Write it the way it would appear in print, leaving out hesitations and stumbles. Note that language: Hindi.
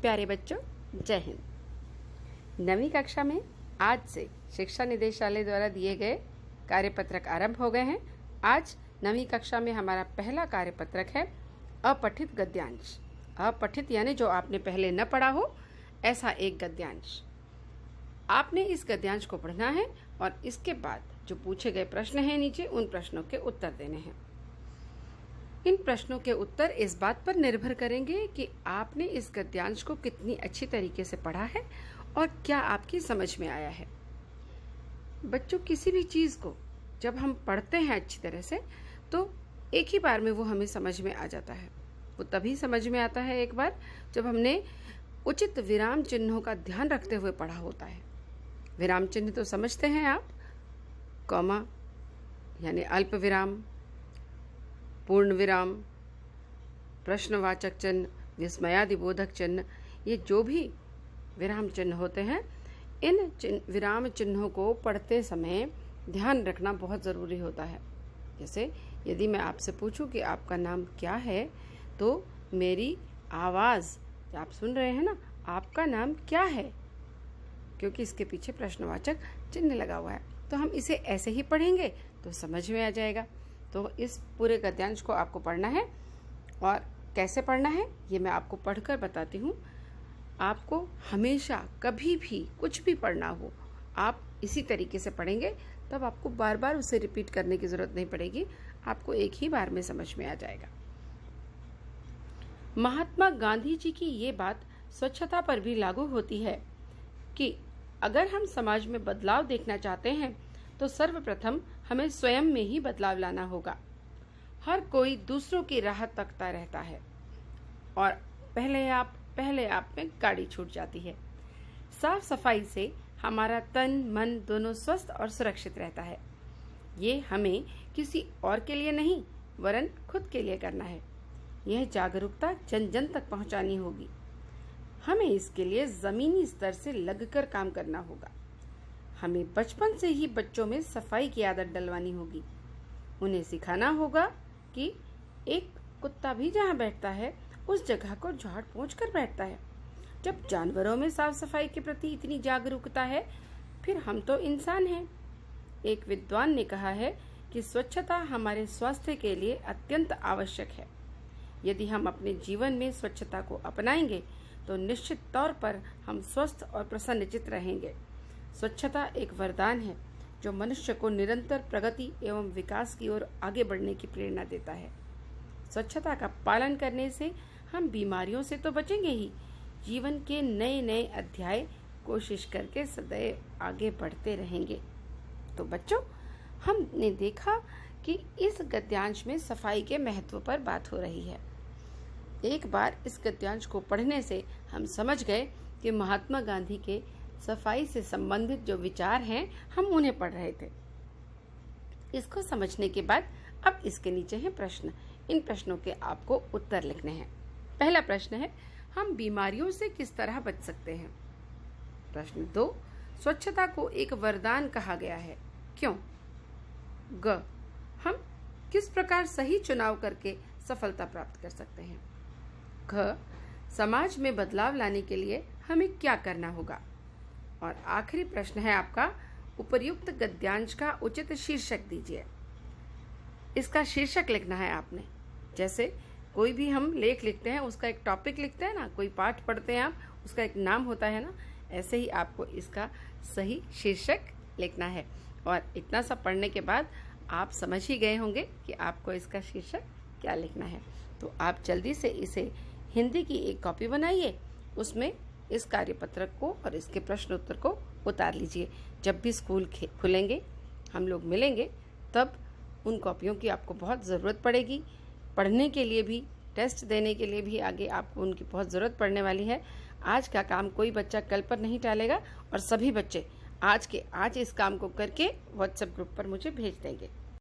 प्यारे बच्चों, जय हिंद। नवीं कक्षा में आज से शिक्षा निदेशालय द्वारा दिए गए कार्यपत्रक आरंभ हो गए हैं। आज नवीं कक्षा में हमारा पहला कार्यपत्रक है अपठित गद्यांश। अपठित यानी जो आपने पहले न पढ़ा हो, ऐसा एक गद्यांश। आपने इस गद्यांश को पढ़ना है और इसके बाद जो पूछे गए प्रश्न हैं नीचे, उन प्रश्नों के उत्तर देने हैं। इन प्रश्नों के उत्तर इस बात पर निर्भर करेंगे कि आपने इस गद्यांश को कितनी अच्छी तरीके से पढ़ा है और क्या आपकी समझ में आया है। बच्चों, किसी भी चीज को जब हम पढ़ते हैं अच्छी तरह से तो एक ही बार में वो हमें समझ में आ जाता है। वो तभी समझ में आता है एक बार जब हमने उचित विराम चिन्हों का ध्यान रखते हुए पढ़ा होता है। विराम चिन्ह तो समझते हैं आप, कॉमा यानी अल्प विराम, पूर्ण विराम, प्रश्नवाचक चिन्ह, विस्मयादिबोधक चिन्ह, ये जो भी विराम चिन्ह होते हैं, इन विराम चिन्हों को पढ़ते समय ध्यान रखना बहुत ज़रूरी होता है। जैसे यदि मैं आपसे पूछूं कि आपका नाम क्या है, तो मेरी आवाज़ आप सुन रहे हैं ना, आपका नाम क्या है, क्योंकि इसके पीछे प्रश्नवाचक चिन्ह लगा हुआ है। तो हम इसे ऐसे ही पढ़ेंगे तो समझ में आ जाएगा। तो इस पूरे गद्यांश को आपको पढ़ना है और कैसे पढ़ना है ये मैं आपको पढ़कर बताती हूँ। आपको हमेशा कभी भी कुछ भी पढ़ना हो, आप इसी तरीके से पढ़ेंगे, तब आपको बार बार उसे रिपीट करने की ज़रूरत नहीं पड़ेगी, आपको एक ही बार में समझ में आ जाएगा। महात्मा गांधी जी की ये बात स्वच्छता पर भी लागू होती है कि अगर हम समाज में बदलाव देखना चाहते हैं तो सर्वप्रथम हमें स्वयं में ही बदलाव लाना होगा। हर कोई दूसरों की राह तकता रहता है और पहले आप में गाड़ी छूट जाती है। साफ सफाई से हमारा तन मन दोनों स्वस्थ और सुरक्षित रहता है। ये हमें किसी और के लिए नहीं वरन खुद के लिए करना है। यह जागरूकता जन जन तक पहुंचानी होगी। हमें इसके लिए जमीनी स्तर से लगकर काम करना होगा। हमें बचपन से ही बच्चों में सफाई की आदत डलवानी होगी। उन्हें सिखाना होगा कि एक कुत्ता भी जहाँ बैठता है उस जगह को झाड़ पोंछ कर बैठता है। जब जानवरों में साफ सफाई के प्रति इतनी जागरूकता है, फिर हम तो इंसान हैं। एक विद्वान ने कहा है कि स्वच्छता हमारे स्वास्थ्य के लिए अत्यंत आवश्यक है। यदि हम अपने जीवन में स्वच्छता को अपनाएंगे तो निश्चित तौर पर हम स्वस्थ और प्रसन्नचित्त रहेंगे। स्वच्छता एक वरदान है जो मनुष्य को निरंतर प्रगति एवं विकास की ओर आगे बढ़ने की प्रेरणा देता है। स्वच्छता का पालन करने से हम बीमारियों से तो बचेंगे ही, जीवन के नए नए अध्याय कोशिश करके सदैव आगे बढ़ते रहेंगे। तो बच्चों, हमने देखा कि इस गद्यांश में सफाई के महत्व पर बात हो रही है। एक बार इस गद्यांश को पढ़ने से हम समझ गए कि महात्मा गांधी के सफाई से संबंधित जो विचार हैं, हम उन्हें पढ़ रहे थे। इसको समझने के बाद अब इसके नीचे हैं प्रश्न। इन प्रश्नों के आपको उत्तर लिखने हैं। पहला प्रश्न है, हम बीमारियों से किस तरह बच सकते हैं। प्रश्न 2, स्वच्छता को एक वरदान कहा गया है, क्यों। ग, हम किस प्रकार सही चुनाव करके सफलता प्राप्त कर सकते हैं। घ, समाज में बदलाव लाने के लिए हमें क्या करना होगा। और आखिरी प्रश्न है आपका, उपर्युक्त गद्यांश का उचित शीर्षक दीजिए। इसका शीर्षक लिखना है आपने। जैसे कोई भी हम लेख लिखते हैं, उसका एक टॉपिक लिखते हैं ना, कोई पाठ पढ़ते हैं आप, उसका एक नाम होता है ना, ऐसे ही आपको इसका सही शीर्षक लिखना है। और इतना सब पढ़ने के बाद आप समझ ही गए होंगे कि आपको इसका शीर्षक क्या लिखना है। तो आप जल्दी से इसे हिंदी की एक कॉपी बनाइए, उसमें इस कार्यपत्रक को और इसके प्रश्न उत्तर को उतार लीजिए। जब भी स्कूल खुलेंगे, हम लोग मिलेंगे, तब उन कॉपियों की आपको बहुत ज़रूरत पड़ेगी। पढ़ने के लिए भी, टेस्ट देने के लिए भी आगे आपको उनकी बहुत ज़रूरत पड़ने वाली है। आज का काम कोई बच्चा कल पर नहीं टालेगा और सभी बच्चे आज इस काम को करके व्हाट्सएप ग्रुप पर मुझे भेज देंगे।